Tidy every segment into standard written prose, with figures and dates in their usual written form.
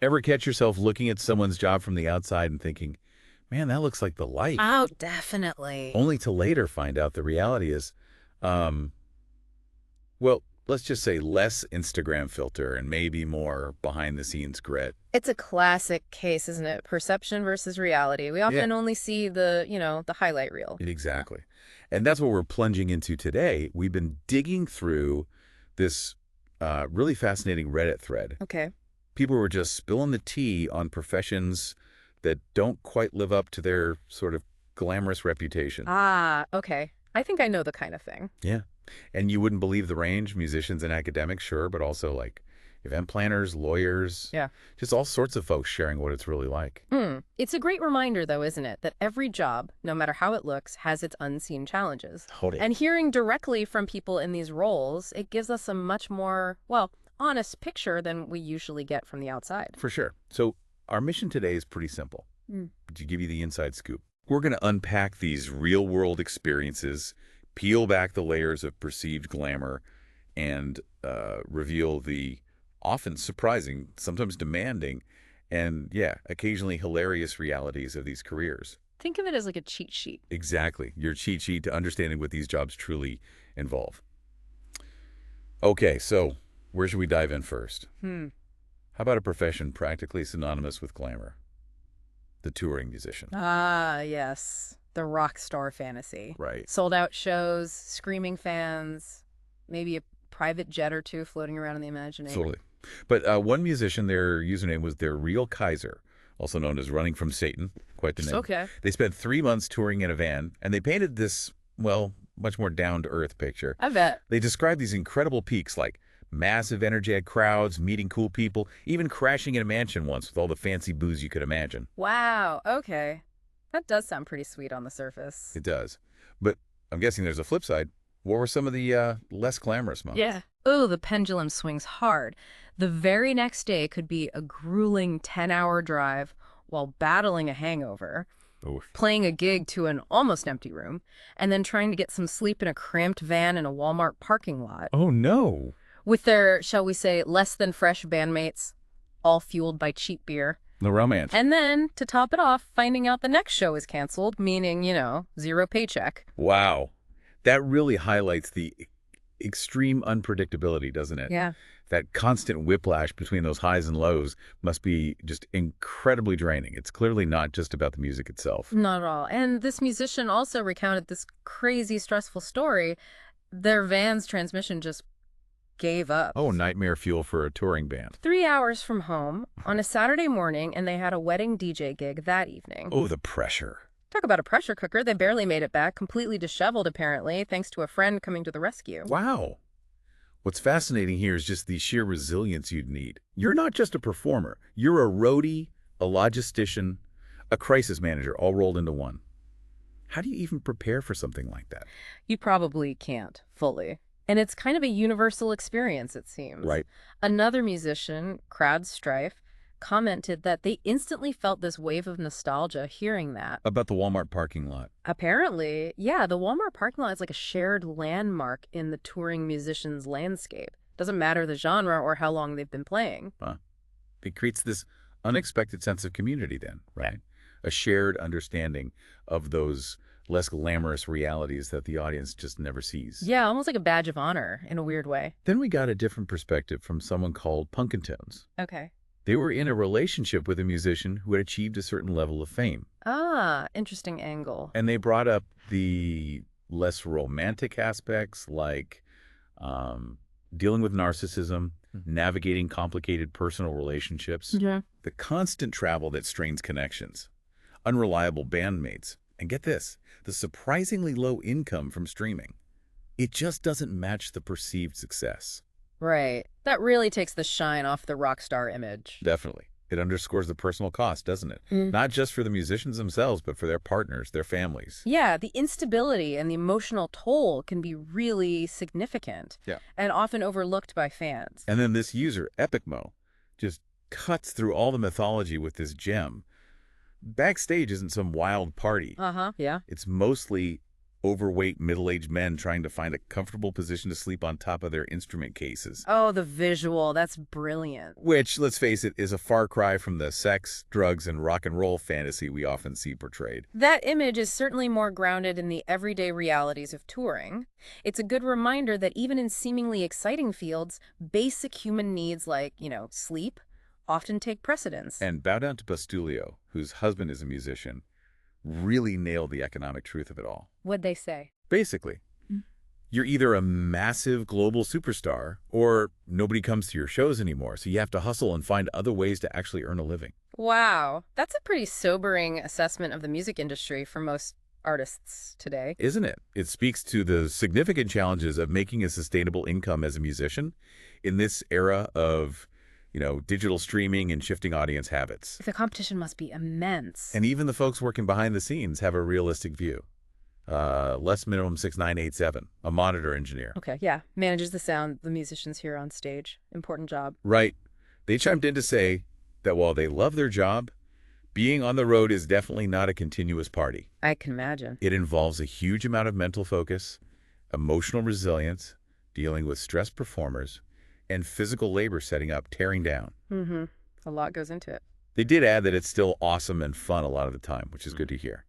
Ever catch yourself looking at someone's job from the outside and thinking, man, that looks like the life, Oh, definitely. only to later find out the reality is, um, well, let's just say less Instagram filter and maybe more behind-the-scenes grit. It's a classic case, isn't it? Perception versus reality. We Yeah, often only see the highlight reel. exactly. And that's what we're plunging into today. We've been digging through this really fascinating Reddit thread. Okay. People were just spilling the tea on professions that don't quite live up to their sort of glamorous reputation. Ah, okay. I think I know the kind of thing. Yeah. And you wouldn't believe the range, musicians and academics, sure, but also like event planners, lawyers, Yeah. just all sorts of folks sharing what it's really like. It's a great reminder, though, isn't it, that every job, no matter how it looks, has its unseen challenges. Totally. And hearing directly from people in these roles, it gives us a much more, well, honest picture than we usually get from the outside. For sure. So our mission today is pretty simple. Mm. To give you the inside scoop, we're going to unpack these real-world experiences, peel back the layers of perceived glamour, and reveal the often surprising, sometimes demanding, and yeah, occasionally hilarious realities of these careers. Think of it as like a cheat sheet. Exactly. Your cheat sheet to understanding what these jobs truly involve. Okay, so where should we dive in first? Hmm. How about a profession practically synonymous with glamour? The touring musician. Ah, yes. The rock star fantasy. Right. Sold out shows, screaming fans, maybe a private jet or two floating around in the imagination. Totally. But one musician, their username was their real Kaiser, also known as Running from Satan. Quite the name. Okay. They spent 3 months touring in a van, and they painted this, well, much more down-to-earth picture. I bet. They described these incredible peaks like massive energetic crowds, meeting cool people, even crashing in a mansion once with all the fancy booze you could imagine. Wow, okay. That does sound pretty sweet on the surface. It does. But I'm guessing there's a flip side. What were some of the less glamorous months? Yeah. Oh, the pendulum swings hard. The very next day could be a grueling 10-hour drive while battling a hangover, Oof. playing a gig to an almost empty room, and then trying to get some sleep in a cramped van in a Walmart parking lot Oh, no. with their, shall we say, less than fresh bandmates, all fueled by cheap beer. The romance. And then, to top it off, finding out the next show is canceled, meaning, zero paycheck. Wow. That really highlights the extreme unpredictability, doesn't it? Yeah. That constant whiplash between those highs and lows must be just incredibly draining. It's clearly not just about the music itself. Not at all. And this musician also recounted this crazy, stressful story. Their van's transmission just gave up. Oh, nightmare fuel for a touring band. 3 hours from home on a Saturday morning, and they had a wedding DJ gig that evening. Oh, the pressure. Talk about a pressure cooker. They barely made it back, completely disheveled, apparently, thanks to a friend coming to the rescue. Wow. What's fascinating here is just the sheer resilience you'd need. You're not just a performer. You're a roadie, a logistician, a crisis manager, all rolled into one. How do you even prepare for something like that? You probably can't fully. And it's kind of a universal experience, it seems. Right. Another musician, Crowd Strife, commented that they instantly felt this wave of nostalgia hearing that. About the Walmart parking lot. Apparently, yeah, the Walmart parking lot is like a shared landmark in the touring musician's landscape. Doesn't matter the genre or how long they've been playing. It creates this unexpected sense of community then, right? A shared understanding of those less glamorous realities that the audience just never sees. Yeah, almost like a badge of honor in a weird way. Then we got a different perspective from someone called Punkintones. Okay. They were in a relationship with a musician who had achieved a certain level of fame. Ah, interesting angle. And they brought up the less romantic aspects like dealing with narcissism, navigating complicated personal relationships, Yeah. the constant travel that strains connections, unreliable bandmates, and get this, the surprisingly low income from streaming. It just doesn't match the perceived success. Right. That really takes the shine off the rock star image. Definitely. It underscores the personal cost, doesn't it? Not just for the musicians themselves, but for their partners, their families. Yeah, the instability and the emotional toll can be really significant. Yeah. And often overlooked by fans. And then this user, EpicMo, just cuts through all the mythology with this gem. Backstage isn't some wild party. Uh-huh. Yeah. It's mostly overweight middle-aged men trying to find a comfortable position to sleep on top of their instrument cases. Oh, the visual. That's brilliant. Which, let's face it, is a far cry from the sex, drugs, and rock and roll fantasy we often see portrayed. That image is certainly more grounded in the everyday realities of touring. It's a good reminder that even in seemingly exciting fields, basic human needs like, sleep, often take precedence. And bow down to Bastulio, whose husband is a musician, really nailed the economic truth of it all. What'd they say? Basically, you're either a massive global superstar or nobody comes to your shows anymore, so you have to hustle and find other ways to actually earn a living. Wow, that's a pretty sobering assessment of the music industry for most artists today. Isn't it? It speaks to the significant challenges of making a sustainable income as a musician in this era of digital streaming and shifting audience habits. The competition must be immense. And even the folks working behind the scenes have a realistic view. Les Minimum 6987, a monitor engineer. Okay, yeah. Manages the sound the musicians hear on stage. Important job. Right. They chimed in to say that while they love their job, being on the road is definitely not a continuous party. I can imagine. It involves a huge amount of mental focus, emotional resilience, dealing with stressed performers, and physical labor setting up, tearing down. Mm-hmm. A lot goes into it. They did add that it's still awesome and fun a lot of the time, which is good to hear.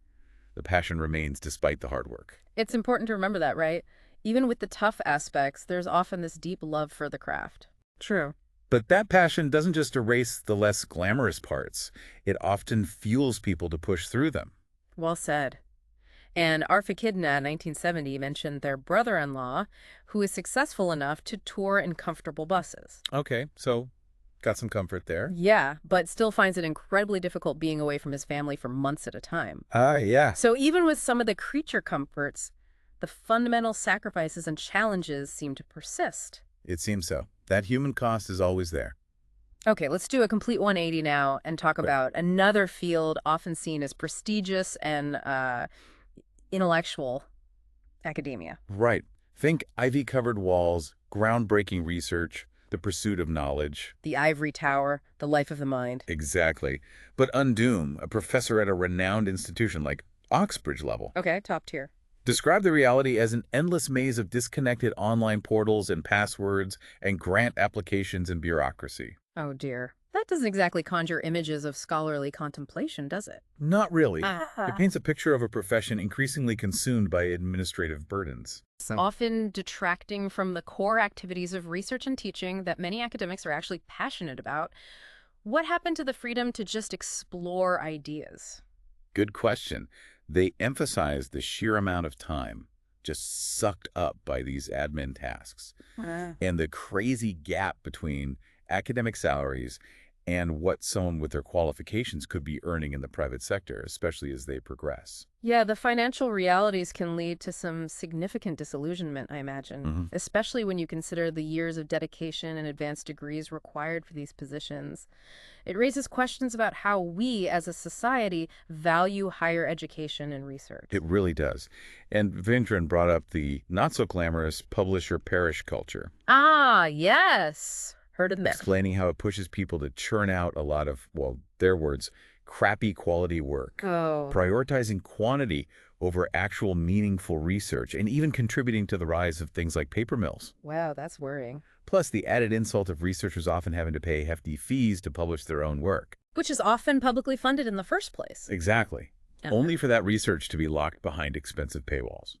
The passion remains despite the hard work. It's important to remember that, right? Even with the tough aspects, there's often this deep love for the craft. True. But that passion doesn't just erase the less glamorous parts. It often fuels people to push through them. Well said. And Arfa Kidna, 1970, mentioned their brother-in-law, who is successful enough to tour in comfortable buses. Okay, so got some comfort there. Yeah, but still finds it incredibly difficult being away from his family for months at a time. Yeah. So even with some of the creature comforts, the fundamental sacrifices and challenges seem to persist. It seems so. That human cost is always there. Okay, let's do a complete 180 now and talk about another field often seen as prestigious and intellectual: academia. Right. Think ivy-covered walls, groundbreaking research, the pursuit of knowledge. The ivory tower, the life of the mind. Exactly. But Undoom, a professor at a renowned institution like Oxbridge level, Okay, top tier. described the reality as an endless maze of disconnected online portals and passwords and grant applications and bureaucracy. Oh dear. That doesn't exactly conjure images of scholarly contemplation, does it? Not really. Ah. It paints a picture of a profession increasingly consumed by administrative burdens. Often detracting from the core activities of research and teaching that many academics are actually passionate about. What happened to the freedom to just explore ideas? Good question. They emphasize the sheer amount of time just sucked up by these admin tasks and the crazy gap between academic salaries and what someone with their qualifications could be earning in the private sector, especially as they progress. Yeah, the financial realities can lead to some significant disillusionment, I imagine, especially when you consider the years of dedication and advanced degrees required for these positions. It raises questions about how we, as a society, value higher education and research. It really does. And Vindran brought up the not-so-glamorous publisher-perish culture, Ah, yes. Heard of them. explaining how it pushes people to churn out a lot of, well, their words, crappy quality work, Oh. prioritizing quantity over actual meaningful research, and even contributing to the rise of things like paper mills. Wow, that's worrying. Plus, the added insult of researchers often having to pay hefty fees to publish their own work. Which is often publicly funded in the first place. Exactly. Only for that research to be locked behind expensive paywalls.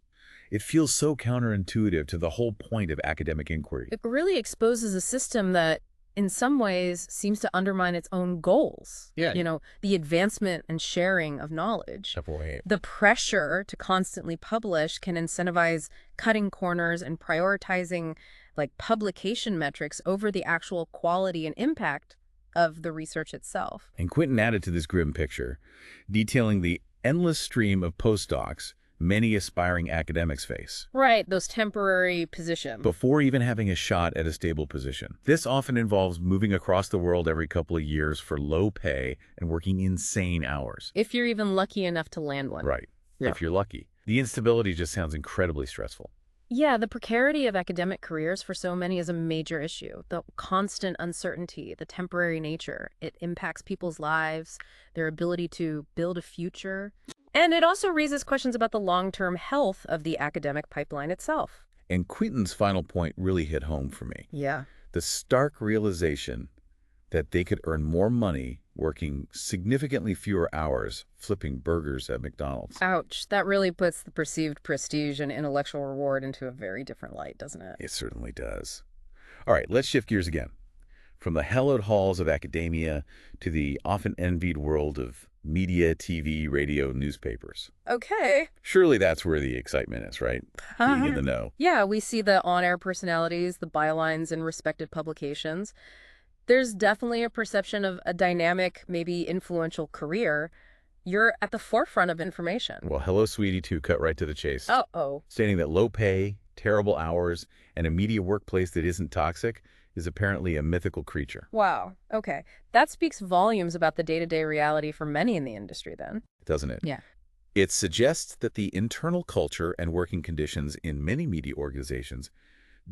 It feels so counterintuitive to the whole point of academic inquiry. It really exposes a system that, in some ways, seems to undermine its own goals. Yeah. The advancement and sharing of knowledge. The pressure to constantly publish can incentivize cutting corners and prioritizing publication metrics over the actual quality and impact of the research itself. And Quentin added to this grim picture, detailing the endless stream of postdocs many aspiring academics face Right, those temporary positions. before even having a shot at a stable position. This often involves moving across the world every couple of years for low pay and working insane hours. If you're even lucky enough to land one. Right. Yeah. If you're lucky. The instability just sounds incredibly stressful. Yeah, the precarity of academic careers for so many is a major issue. The constant uncertainty, the temporary nature, it impacts people's lives, their ability to build a future. And it also raises questions about the long-term health of the academic pipeline itself. And Quinton's final point really hit home for me. Yeah. The stark realization that they could earn more money working significantly fewer hours flipping burgers at McDonald's. Ouch. That really puts the perceived prestige and intellectual reward into a very different light, doesn't it? It certainly does. All right, let's shift gears again. From the hallowed halls of academia to the often envied world of media, TV, radio, newspapers. Okay. Surely that's where the excitement is, right? Being in the know. Yeah, we see the on-air personalities, the bylines in respected publications. There's definitely a perception of a dynamic, maybe influential career. You're at the forefront of information. Well, Hello Sweetie 2 cut right to the chase, Uh-oh. stating that low pay, terrible hours, and a media workplace that isn't toxic is apparently a mythical creature. Wow. Okay. That speaks volumes about the day-to-day reality for many in the industry then. Doesn't it? Yeah. It suggests that the internal culture and working conditions in many media organizations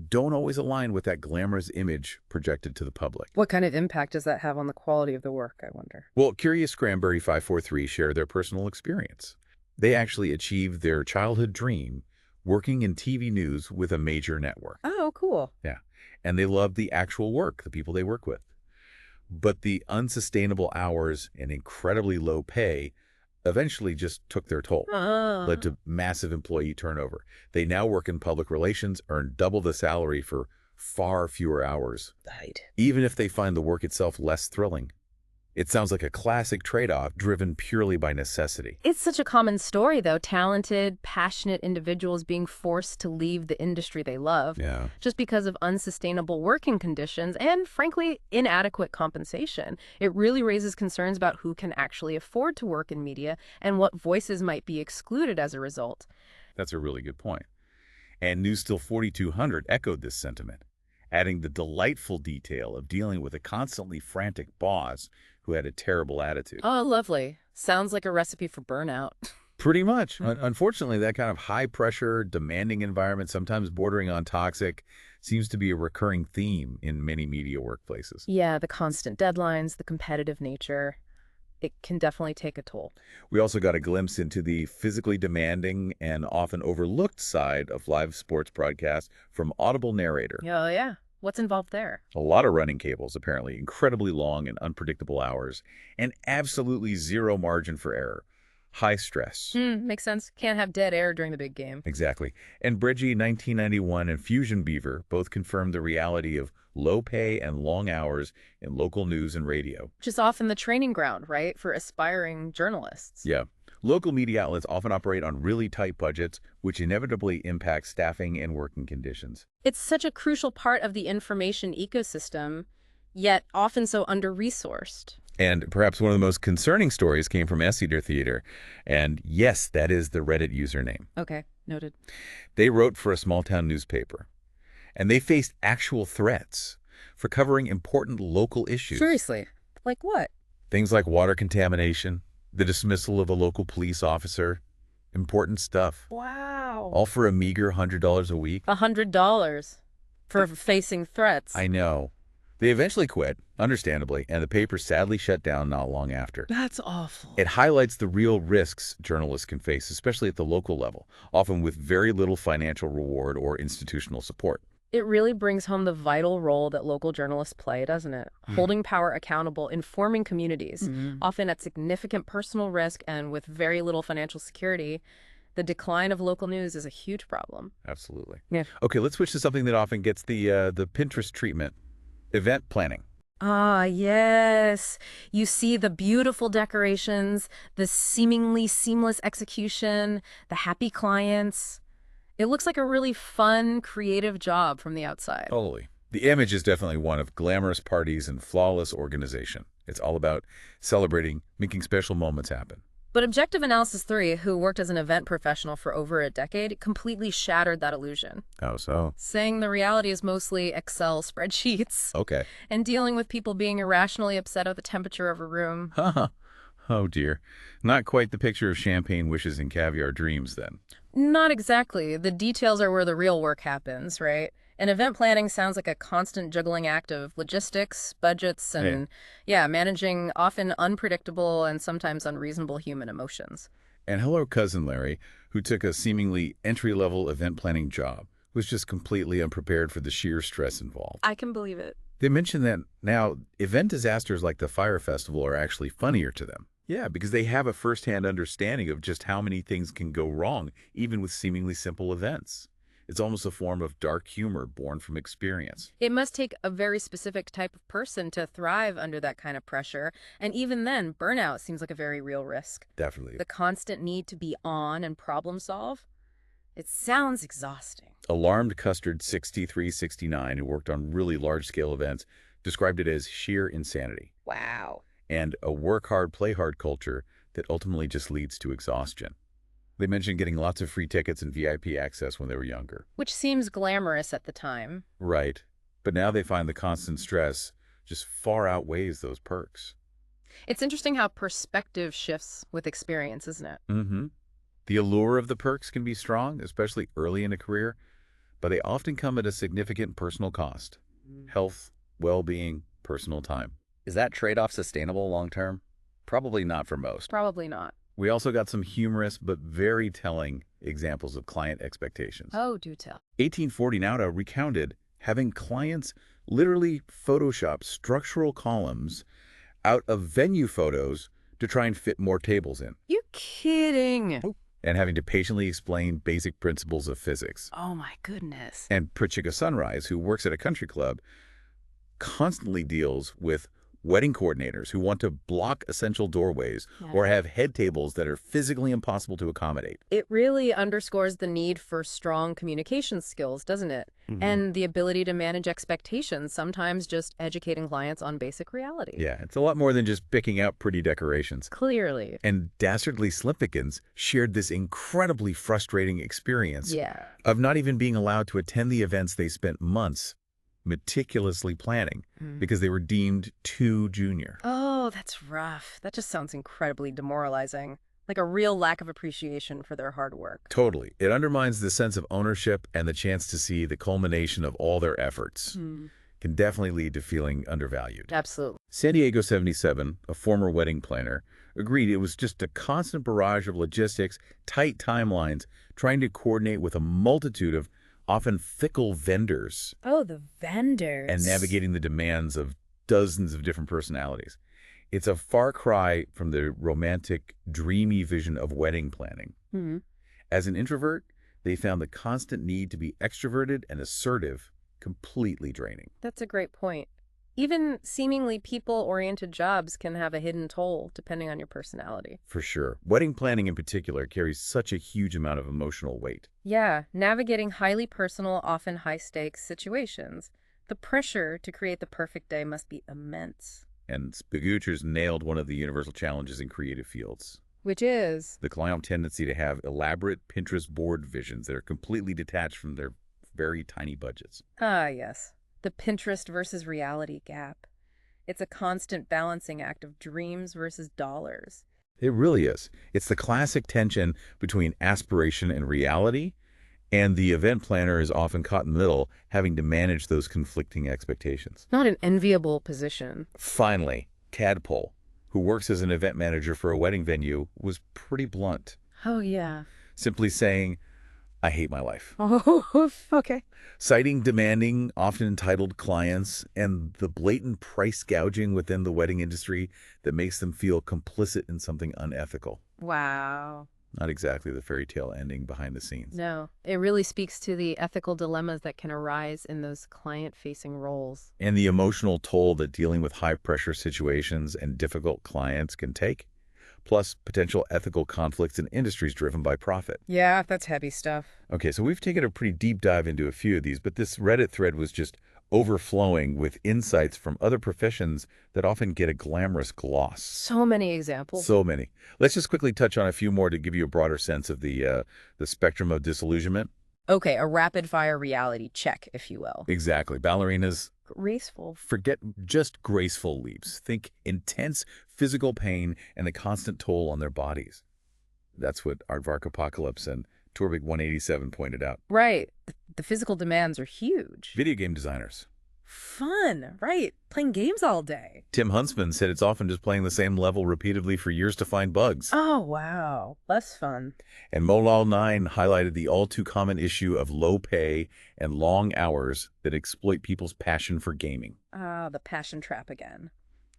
don't always align with that glamorous image projected to the public. What kind of impact does that have on the quality of the work, I wonder? Well, Curious Cranberry 543 share their personal experience. They actually achieved their childhood dream working in TV news with a major network. Oh, cool. Yeah. And they loved the actual work, the people they work with. But the unsustainable hours and incredibly low pay eventually just took their toll, led to massive employee turnover. They now work in public relations, earn double the salary for far fewer hours, Right. even if they find the work itself less thrilling. It sounds like a classic trade-off driven purely by necessity. It's such a common story, though. Talented, passionate individuals being forced to leave the industry they love Yeah. just because of unsustainable working conditions and, frankly, inadequate compensation. It really raises concerns about who can actually afford to work in media and what voices might be excluded as a result. That's a really good point. And News Still 4200 echoed this sentiment, adding the delightful detail of dealing with a constantly frantic boss who had a terrible attitude. Oh, lovely. Sounds like a recipe for burnout. Pretty much. Unfortunately, that kind of high-pressure, demanding environment, sometimes bordering on toxic, seems to be a recurring theme in many media workplaces. Yeah, the constant deadlines, the competitive nature. It can definitely take a toll. We also got a glimpse into the physically demanding and often overlooked side of live sports broadcasts from Audible narrator. Oh, yeah. What's involved there? A lot of running cables, apparently, incredibly long and unpredictable hours, and absolutely zero margin for error. High stress. Makes sense. Can't have dead air during the big game. Exactly. And Bridgie 1991 and Fusion Beaver both confirmed the reality of low pay and long hours in local news and radio. Which is often the training ground, right, for aspiring journalists. Yeah. Local media outlets often operate on really tight budgets, which inevitably impacts staffing and working conditions. It's such a crucial part of the information ecosystem, yet often so under-resourced. And perhaps one of the most concerning stories came from Esseter Theater. And yes, that is the Reddit username. Okay, noted. They wrote for a small-town newspaper, and they faced actual threats for covering important local issues. Seriously? Like what? Things like water contamination, the dismissal of a local police officer, important stuff. Wow. All for a meager $100 a week. $100 for facing threats. I know. They eventually quit, understandably, and the paper sadly shut down not long after. That's awful. It highlights the real risks journalists can face, especially at the local level, often with very little financial reward or institutional support. It really brings home the vital role that local journalists play, doesn't it? Holding power accountable, informing communities, often at significant personal risk and with very little financial security. The decline of local news is a huge problem. Absolutely. Yeah. Okay, let's switch to something that often gets the Pinterest treatment. Event planning. Ah, yes. You see the beautiful decorations, the seemingly seamless execution, the happy clients. It looks like a really fun, creative job from the outside. Totally. The image is definitely one of glamorous parties and flawless organization. It's all about celebrating, making special moments happen. But Objective Analysis 3, who worked as an event professional for over a decade, completely shattered that illusion, Oh, so? saying the reality is mostly Excel spreadsheets Okay. and dealing with people being irrationally upset at the temperature of a room. Oh, dear. Not quite the picture of champagne wishes and caviar dreams, then. Not exactly. The details are where the real work happens, right? And event planning sounds like a constant juggling act of logistics, budgets, and, managing often unpredictable and sometimes unreasonable human emotions. And hello, cousin Larry, who took a seemingly entry-level event planning job, was just completely unprepared for the sheer stress involved. I can believe it. They mentioned that now event disasters like the fire festival are actually funnier to them. Yeah, because they have a firsthand understanding of just how many things can go wrong, even with seemingly simple events. It's almost a form of dark humor born from experience. It must take a very specific type of person to thrive under that kind of pressure, and even then, burnout seems like a very real risk. Definitely. The constant need to be on and problem solve, it sounds exhausting. Alarmed Custard 6369, who worked on really large-scale events, described it as sheer insanity Wow. and a work hard, play hard culture that ultimately just leads to exhaustion. They mentioned getting lots of free tickets and VIP access when they were younger. Which seems glamorous at the time. Right. But now they find the constant stress just far outweighs those perks. It's interesting how perspective shifts with experience, isn't it? Mm-hmm. The allure of the perks can be strong, especially early in a career, but they often come at a significant personal cost. Health, well-being, personal time. Is that trade-off sustainable long-term? Probably not for most. Probably not. We also got some humorous but very telling examples of client expectations. Oh, do tell. 1840 Nauta recounted having clients literally Photoshop structural columns out of venue photos to try and fit more tables in, You kidding? and having to patiently explain basic principles of physics. Oh my goodness. And Prichika Sunrise, who works at a country club, constantly deals with wedding coordinators who want to block essential doorways or have head tables that are physically impossible to accommodate. It really underscores the need for strong communication skills, doesn't it? And the ability to manage expectations, sometimes just educating clients on basic reality. Yeah, it's a lot more than just picking out pretty decorations. Clearly. And Dastardly Slimpikins shared this incredibly frustrating experience Yeah. of not even being allowed to attend the events they spent months meticulously planning because they were deemed too junior. Oh, that's rough. That just sounds incredibly demoralizing. Like a real lack of appreciation for their hard work. Totally. It undermines the sense of ownership and the chance to see the culmination of all their efforts. Can definitely lead to feeling undervalued. Absolutely. San Diego 77, a former wedding planner, agreed it was just a constant barrage of logistics, tight timelines, trying to coordinate with a multitude of often fickle vendors Oh, the vendors. and navigating the demands of dozens of different personalities. It's a far cry from the romantic, dreamy vision of wedding planning. As an introvert, they found the constant need to be extroverted and assertive completely draining. That's a great point. Even seemingly people-oriented jobs can have a hidden toll depending on your personality. For sure. Wedding planning in particular carries such a huge amount of emotional weight. Yeah, navigating highly personal, often high-stakes situations. The pressure to create the perfect day must be immense. And Spiguchers nailed one of the universal challenges in creative fields. Which is? The client tendency to have elaborate Pinterest board visions that are completely detached from their very tiny budgets. Ah, yes. The Pinterest versus reality gap. It's a constant balancing act of dreams versus dollars. It really is. It's the classic tension between aspiration and reality, and the event planner is often caught in the middle, having to manage those conflicting expectations. Not an enviable position. Finally, Cadpole, who works as an event manager for a wedding venue, was pretty blunt, Oh, yeah. simply saying, "I hate my life." Oh, okay. Citing demanding, often entitled clients and the blatant price gouging within the wedding industry that makes them feel complicit in something unethical. Wow. Not exactly the fairy tale ending behind the scenes. No, it really speaks to the ethical dilemmas that can arise in those client-facing roles. And the emotional toll that dealing with high-pressure situations and difficult clients can take, plus potential ethical conflicts in industries driven by profit. Yeah, that's heavy stuff. Okay, so we've taken a pretty deep dive into a few of these, but this Reddit thread was just overflowing with insights from other professions that often get a glamorous gloss. So many examples. So many. Let's just quickly touch on a few more to give you a broader sense of the spectrum of disillusionment. Okay, a rapid-fire reality check, if you will. Exactly. Ballerinas, Graceful. forget just graceful leaps. Think intense physical pain and the constant toll on their bodies. That's what Aardvark Apocalypse and Torbig 187 pointed out. Right. The physical demands are huge. Video game designers. Fun, right? Playing games all day. Tim Huntsman said it's often just playing the same level repeatedly for years to find bugs. Oh, wow. Less fun. And Molal9 highlighted the all-too-common issue of low pay and long hours that exploit people's passion for gaming. Ah, the passion trap again.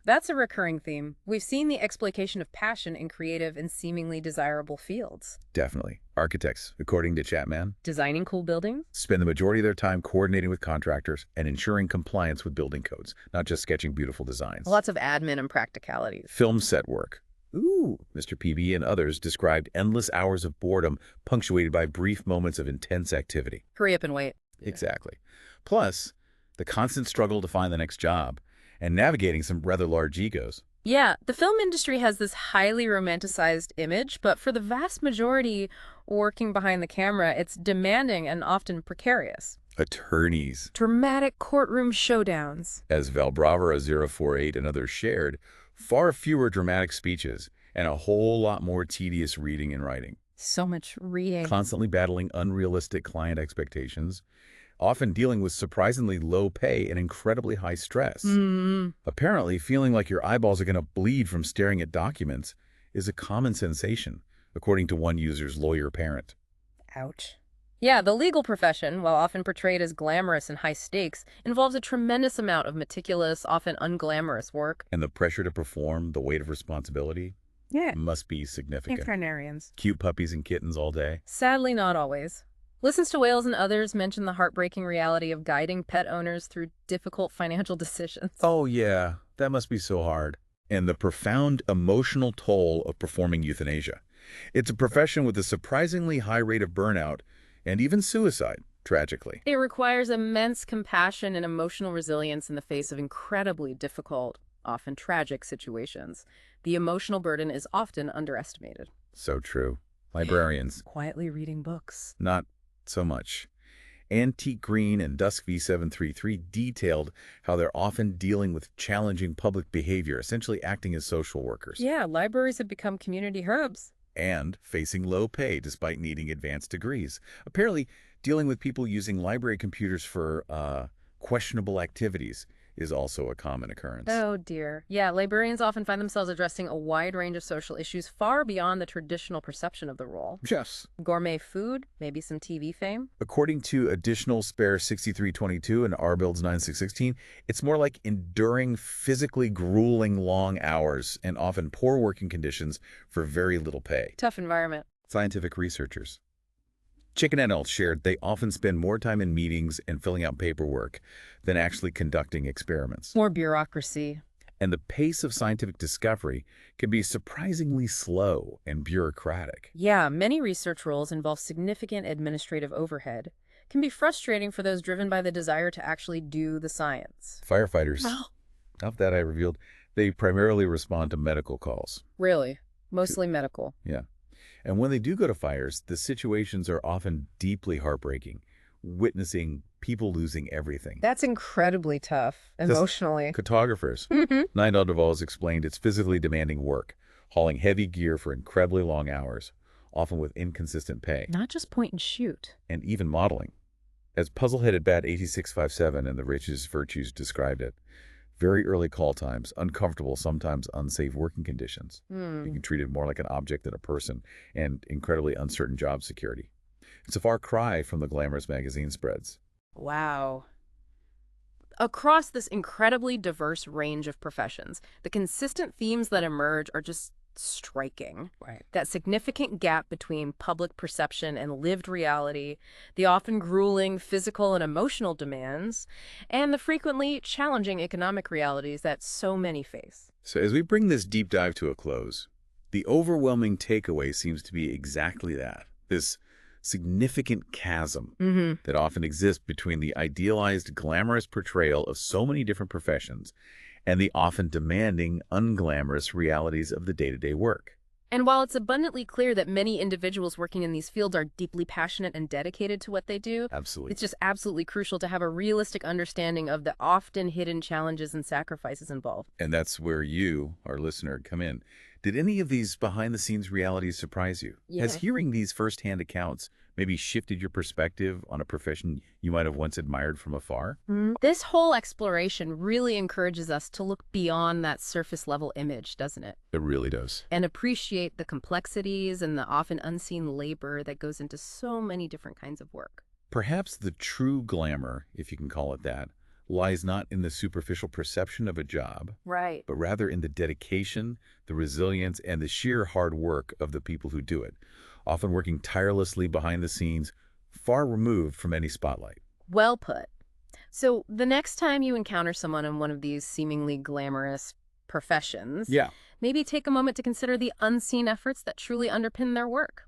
That's a recurring theme. We've seen the exploitation of passion in creative and seemingly desirable fields. Definitely. Architects, according to Chapman, Designing cool buildings? spend the majority of their time coordinating with contractors and ensuring compliance with building codes, not just sketching beautiful designs. Lots of admin and practicalities. Film set work. Ooh, Mr. PB and others described endless hours of boredom punctuated by brief moments of intense activity. Hurry up and wait. Exactly. Plus, the constant struggle to find the next job and navigating some rather large egos. Yeah, the film industry has this highly romanticized image, but for the vast majority working behind the camera, it's demanding and often precarious. Attorneys. Dramatic courtroom showdowns. As Valbravara048 and others shared, far fewer dramatic speeches and a whole lot more tedious reading and writing. So much reading. Constantly battling unrealistic client expectations, often dealing with surprisingly low pay and incredibly high stress. Apparently, feeling like your eyeballs are going to bleed from staring at documents is a common sensation, according to one user's lawyer parent. Ouch. Yeah, the legal profession, while often portrayed as glamorous and high stakes, involves a tremendous amount of meticulous, often unglamorous work. And the pressure to perform, the weight of responsibility, Yeah. must be significant. Veterinarians. Cute puppies and kittens all day. Sadly, not always. Listens to Whales and others mention the heartbreaking reality of guiding pet owners through difficult financial decisions. Oh yeah, that must be so hard. And the profound emotional toll of performing euthanasia. It's a profession with a surprisingly high rate of burnout and even suicide, tragically. It requires immense compassion and emotional resilience in the face of incredibly difficult, often tragic situations. The emotional burden is often underestimated. So true. Librarians, Quietly reading books. not so much. Antique Green and Dusk V733 detailed how they're often dealing with challenging public behavior, essentially acting as social workers, Yeah, libraries have become community hubs. and facing low pay despite needing advanced degrees. Apparently, dealing with people using library computers for questionable activities is also a common occurrence. Oh dear. Yeah, librarians often find themselves addressing a wide range of social issues far beyond the traditional perception of the role. Yes. Gourmet food, maybe some TV fame. According to Additional Spare 6322 and RBuilds 9616, it's more like enduring physically grueling long hours and often poor working conditions for very little pay. Tough environment. Scientific researchers. Chicken and Elf shared they often spend more time in meetings and filling out paperwork than actually conducting experiments. More bureaucracy. And the pace of scientific discovery can be surprisingly slow and bureaucratic. Yeah, many research roles involve significant administrative overhead. Can be frustrating for those driven by the desire to actually do the science. Firefighters, of that I revealed, they primarily respond to medical calls. Really? Mostly medical. Yeah. And when they do go to fires, the situations are often deeply heartbreaking, witnessing people losing everything. That's incredibly tough, emotionally. Cartographers. Nindal Duvall explained it's physically demanding work, hauling heavy gear for incredibly long hours, often with inconsistent pay, Not just point and shoot. and even modeling. As Puzzle-Headed Bat 8657 and the Richest Virtues described it, very early call times, uncomfortable, sometimes unsafe working conditions, being treated more like an object than a person, and incredibly uncertain job security. It's a far cry from the glamorous magazine spreads. Wow. Across this incredibly diverse range of professions, the consistent themes that emerge are just striking. Right. That significant gap between public perception and lived reality, the often grueling physical and emotional demands, and the frequently challenging economic realities that so many face. So as we bring this deep dive to a close, the overwhelming takeaway seems to be exactly that, this significant chasm that often exists between the idealized, glamorous portrayal of so many different professions and the often demanding, unglamorous realities of the day-to-day work. And while it's abundantly clear that many individuals working in these fields are deeply passionate and dedicated to what they do, Absolutely. it's just absolutely crucial to have a realistic understanding of the often hidden challenges and sacrifices involved. And that's where you, our listener, come in. Did any of these behind-the-scenes realities surprise you? Has Yes. hearing these firsthand accounts maybe shifted your perspective on a profession you might have once admired from afar? This whole exploration really encourages us to look beyond that surface level image, doesn't it? It really does. And appreciate the complexities and the often unseen labor that goes into so many different kinds of work. Perhaps the true glamour, if you can call it that, lies not in the superficial perception of a job, Right. but rather in the dedication, the resilience, and the sheer hard work of the people who do it, often working tirelessly behind the scenes, far removed from any spotlight. Well put. So the next time you encounter someone in one of these seemingly glamorous professions, Yeah. maybe take a moment to consider the unseen efforts that truly underpin their work.